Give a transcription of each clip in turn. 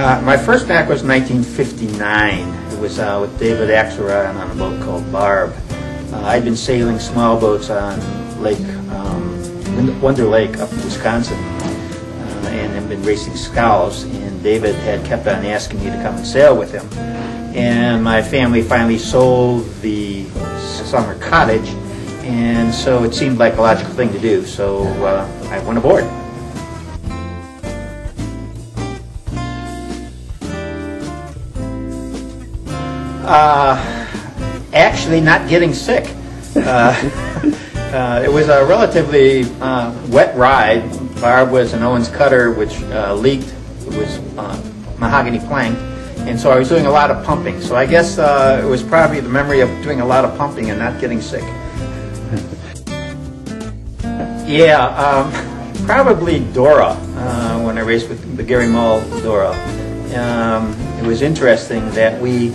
My first Mac was 1959. It was with David Axelrod on a boat called Barb. I'd been sailing small boats on Wonder Lake up in Wisconsin, and had been racing scows, and David had kept on asking me to come and sail with him. And my family finally sold the summer cottage, and so it seemed like a logical thing to do, so I went aboard. Actually not getting sick. It was a relatively wet ride. Barb was an Owens cutter which leaked. It was mahogany plank, and so I was doing a lot of pumping. So I guess it was probably the memory of doing a lot of pumping and not getting sick. Yeah, probably Dora, when I raced with the Gary Mull Dora. It was interesting that we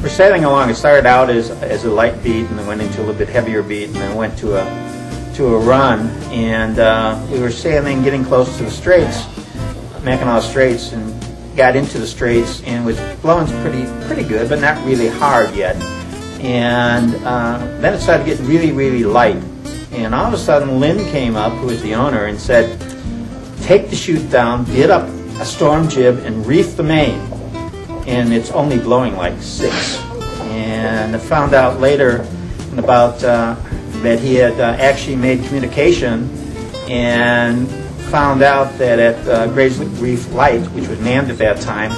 were sailing along. It started out as a light beat, and then went into a little bit heavier beat, and then went to a run. And we were sailing, getting close to the Straits, Mackinac Straits, and got into the Straits, and was blowing pretty good, but not really hard yet. And then it started getting really, really light. And all of a sudden, Lynn came up, who was the owner, and said, "Take the chute down, get up a storm jib, and reef the main." And it's only blowing like 6. And I found out later about that he had actually made communication, and found out that at Grays Reef Light, which was named at that time,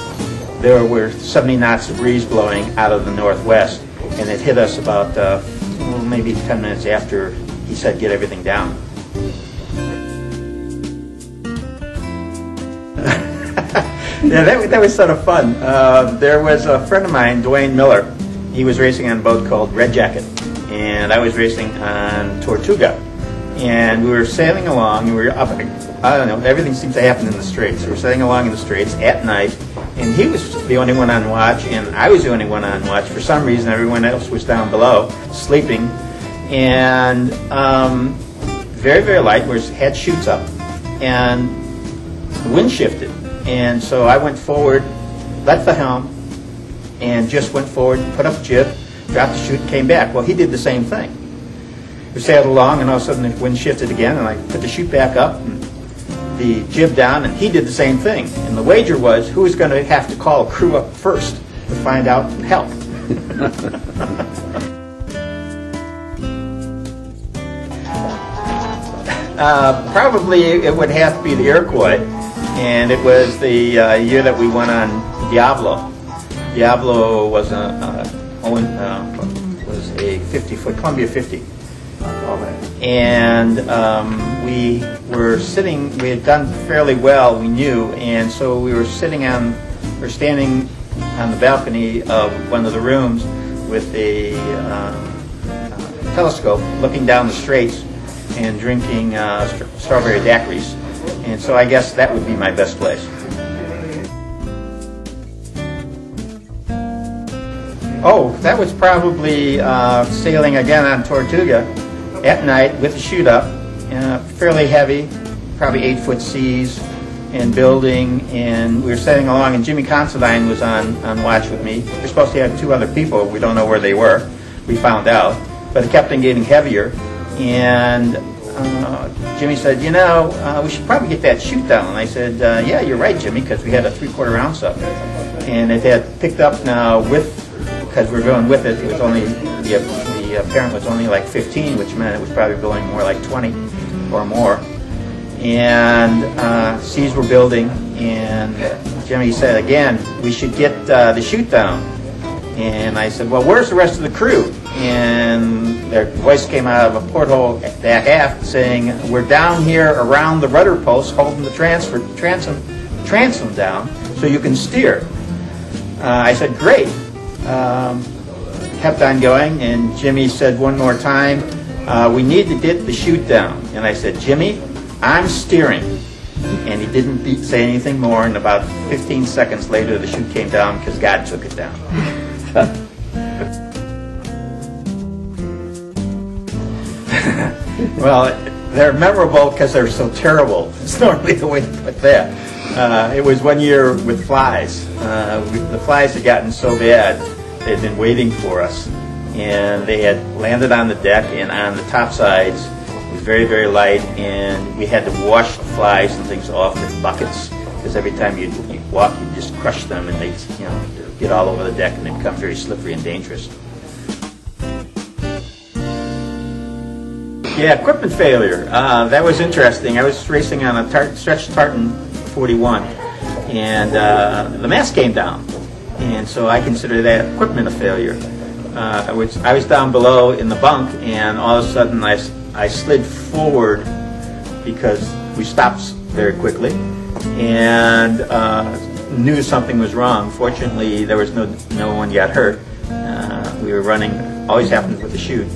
there were 70 knots of breeze blowing out of the northwest, and it hit us about maybe 10 minutes after he said get everything down. Yeah, that was sort of fun. There was a friend of mine, Dwayne Miller. He was racing on a boat called Red Jacket, and I was racing on Tortuga. And we were sailing along, and we were up, I don't know, everything seems to happen in the Straits. We were sailing along in the Straits at night, and he was the only one on watch, and I was the only one on watch. For some reason, everyone else was down below, sleeping. And very, very light, we had chutes up, and the wind shifted. And so I went forward, left the helm, and just went forward, put up a jib, dropped the chute, came back. Well, he did the same thing. We sailed along, and all of a sudden the wind shifted again, and I put the chute back up, and the jib down, and he did the same thing. And the wager was who was going to have to call a crew up first to find out and help. Probably it would have to be the Iroquois. And it was the year that we went on Diablo. Diablo was a 50-foot Columbia 50. And we were sitting. We had done fairly well, we knew, and so we were standing on the balcony of one of the rooms with a telescope, looking down the Straits and drinking strawberry daiquiris. And so I guess that would be my best place. Oh, that was probably sailing again on Tortuga at night with the chute up, fairly heavy, probably 8-foot seas, and building. And we were sailing along, and Jimmy Considine was on watch with me. We were supposed to have 2 other people. We don't know where they were. We found out. But it kept on getting heavier. And Jimmy said, "You know, we should probably get that chute down." And I said, "Yeah, you're right, Jimmy," because we had a 3/4 ounce up, and it had picked up now because we were going with it. It was only the apparent was only like 15, which meant it was probably blowing more like 20 or more. And seas were building, and Jimmy said again, "We should get the chute down." And I said, "Well, where's the rest of the crew?" And their voice came out of a porthole back aft saying, "We're down here around the rudder post holding the transom down so you can steer." I said, "Great." Kept on going, and Jimmy said one more time, "We need to get the chute down." And I said, "Jimmy, I'm steering." And he didn't say anything more, and about 15 seconds later the chute came down because God took it down. Well, they're memorable because they're so terrible. It's normally the way to put that. It was one year with flies. The flies had gotten so bad, they had been waiting for us. And they had landed on the deck and on the top sides. It was very, very light, and we had to wash the flies and things off in buckets, because every time you'd walk, you'd just crush them, and they'd get all over the deck, and they'd become very slippery and dangerous. Yeah, equipment failure. That was interesting. I was racing on a stretch tartan 41, and the mast came down, and so I consider that equipment a failure. I was down below in the bunk, and all of a sudden I slid forward because we stopped very quickly, and knew something was wrong. Fortunately, there was no one got hurt. We were running. Always happens with the chute.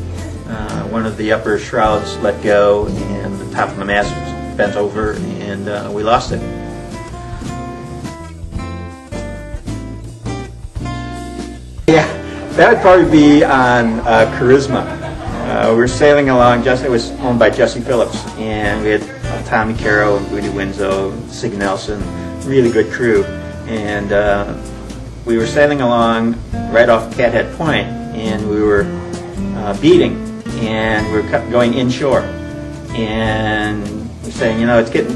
One of the upper shrouds let go, and the top of the mast was bent over, and we lost it. Yeah, that would probably be on Charisma. We were sailing along. It was owned by Jesse Phillips, and we had Tommy Caro and Booty Winslow, Sig Nelson, really good crew. And we were sailing along right off Cathead Point, and we were beating, and we were going inshore. And we're saying,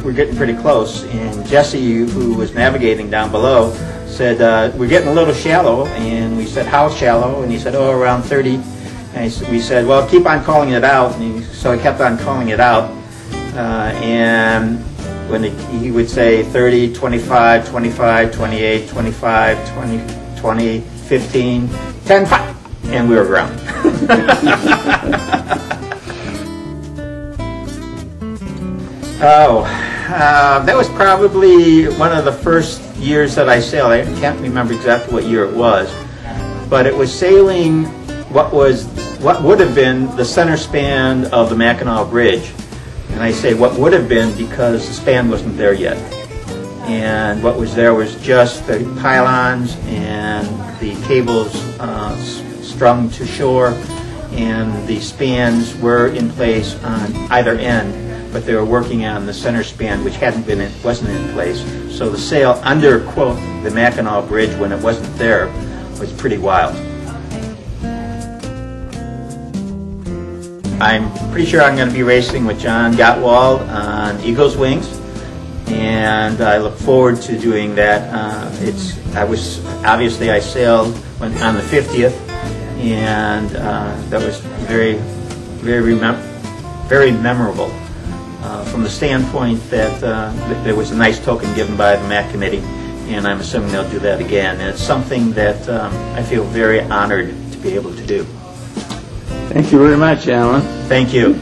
we're getting pretty close. And Jesse, who was navigating down below, said, we're getting a little shallow. And we said, how shallow? And he said, oh, around 30. And we said, well, keep on calling it out. And so he kept on calling it out. And when he would say 30, 25, 25, 28, 25, 20, 20, 15, 10, 5. And we were aground. That was probably one of the first years that I sailed. I can't remember exactly what year it was, but it was sailing what would have been the center span of the Mackinac Bridge. And I say what would have been because the span wasn't there yet. And what was there was just the pylons and the cables strung to shore, and the spans were in place on either end, but they were working on the center span, which wasn't in place. So the sail under, quote, the Mackinac Bridge when it wasn't there was pretty wild. I'm pretty sure I'm going to be racing with John Gottwald on Eagle's Wings, and I look forward to doing that. I sailed on the 50th, and that was very, very memorable from the standpoint that there was a nice token given by the MAC committee, and I'm assuming they'll do that again. And it's something that I feel very honored to be able to do. Thank you very much, Allan. Thank you.